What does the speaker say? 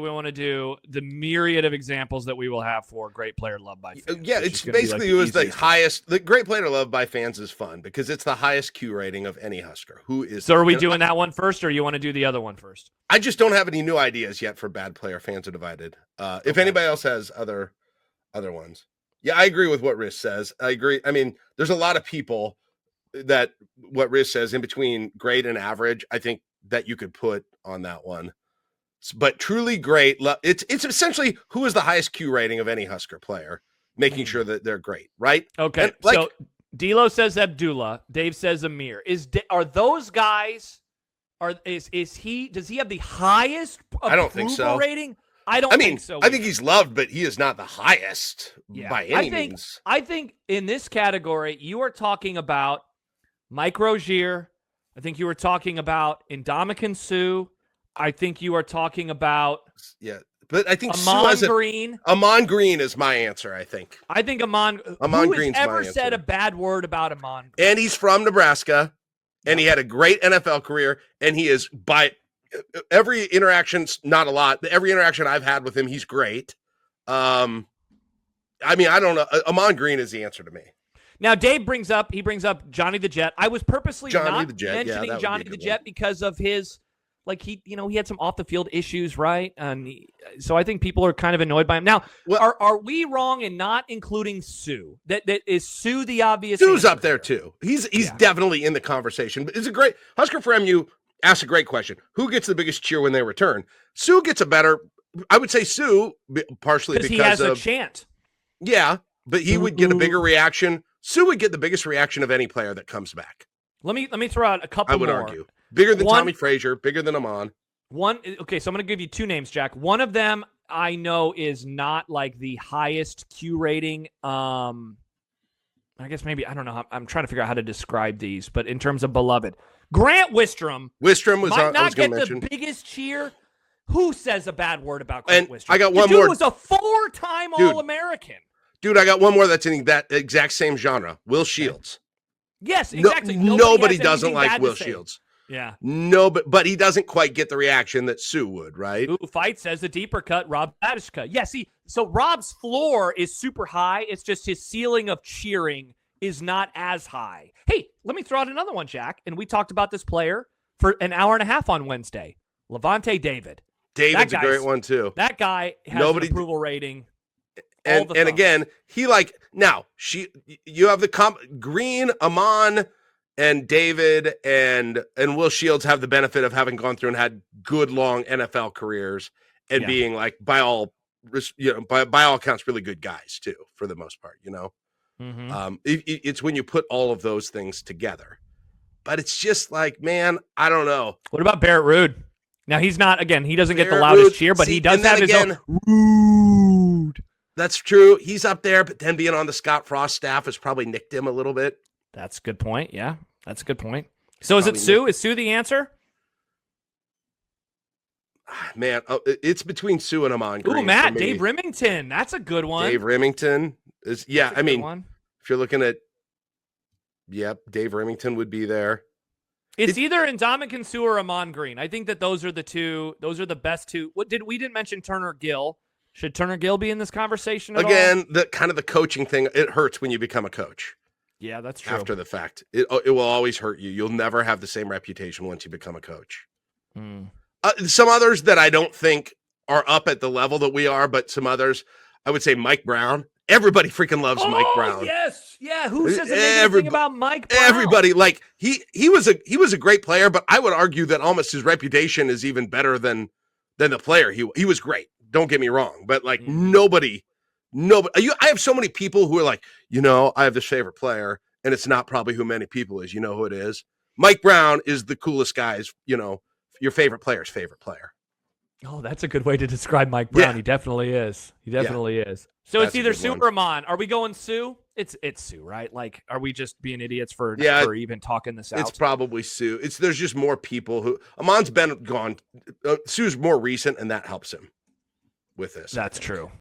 we want to do the myriad of examples that we will have for great player loved by fans. Yeah, it's basically it was the highest. The great player loved by fans is fun because it's the highest Q rating of any Husker. Who is? So are we doing that one first, or you want to do the other one first? I just don't have any new ideas yet for bad player. Fans are divided. If anybody else has other ones, yeah, I agree with what Riz says. I agree. I mean, there's a lot of people that what Riz says in between great and average. I think that you could put on that one. But truly great. It's essentially who is the highest Q rating of any Husker player, making sure that they're great, right? Okay. So D'Lo says Abdullah. Dave says Amir. Are those guys? Does he have the highest? I don't think so. Rating. I mean, think so. I think he's loved, but he is not the highest by any means. I think in this category, you are talking about Mike Rozier. I think you were talking about Ndamukong Suh. I think you are talking about but I think Amon Green. Amon Green is my answer. I think Amon Green's ever said a bad word about Amon Green? And he's from Nebraska, and he had a great NFL career, and he is by every interaction, not a lot, but every interaction I've had with him, he's great. I mean, I don't know. Amon Green is the answer to me. Now, Dave brings up Johnny the Jet. I was purposely not mentioning Johnny the Jet because of his. Like he had some off the field issues, right? And so I think people are kind of annoyed by him. Now, are we wrong in not including Suh? That is Suh the obvious? Suh's up there too. He's definitely in the conversation. But it's a great Husker for MU asked a great question. Who gets the biggest cheer when they return? Suh gets a better. I would say Suh partially because he has a chant. Yeah, but he would get a bigger reaction. Suh would get the biggest reaction of any player that comes back. Let me throw out a couple. I would argue. Bigger than Tommy Frazier, bigger than Amon. Okay, so I'm going to give you two names, Jack. One of them I know is not like the highest Q rating. I guess maybe, I don't know. I'm trying to figure out how to describe these, but in terms of beloved. Grant Wistrom. Wistrom was might not get the biggest cheer. Who says a bad word about Grant Wistrom? I got one more. He was a 4-time All-American. Dude, I got one more that's in that exact same genre. Will Shields. Yes, exactly. Nobody doesn't like Will Shields. Yeah. No, but he doesn't quite get the reaction that Suh would, right? Ooh, Fight says the deeper cut, Rob Badishka. Yeah, see, so Rob's floor is super high. It's just his ceiling of cheering is not as high. Hey, let me throw out another one, Jack. And we talked about this player for an hour and a half on Wednesday. Levante David. David's a great one, too. That guy has an approval rating. And again, you have the Green, Amon, and David and Will Shields have the benefit of having gone through and had good long NFL careers and being like by all accounts really good guys too for the most part. Mm-hmm. It's when you put all of those things together, but it's just like, man, I don't know. What about Barrett Ruud? Now he doesn't get the loudest cheer, but he does have his own. Ruud. That's true. He's up there, but then being on the Scott Frost staff has probably nicked him a little bit. That's a good point. Yeah, that's a good point. So is it Suh? Is Suh the answer? Man, it's between Suh and Amon Green. Ooh, Matt, Dave Remington. That's a good one. Dave Remington is, if you're looking at, Dave Remington would be there. It's either Ndamukong Suh or Amon Green. I think that those are the two. Those are the best two. We didn't mention Turner Gill. Should Turner Gill be in this conversation at all? The coaching thing, it hurts when you become a coach. Yeah, that's true. After the fact, it will always hurt you. You'll never have the same reputation once you become a coach. Some others that I don't think are up at the level that we are, but some others, I would say Mike Brown. Everybody freaking loves Mike Brown. Yes, yeah. Who says anything about Mike Brown? Everybody, like he was a great player, but I would argue that almost his reputation is even better than the player. He was great. Don't get me wrong, but like nobody. I have so many people who are like, I have this favorite player, and it's not probably who many people is. You know who it is? Mike Brown is the coolest guy's, your favorite player's favorite player. Oh, that's a good way to describe Mike Brown. Yeah. He definitely is. So it's either Suh or Amon. Are we going Suh? It's Suh, right? Like, are we just being idiots for even talking this out? It's probably Suh. There's just more people who Amon's been gone. Suh's more recent, and that helps him with this. That's true.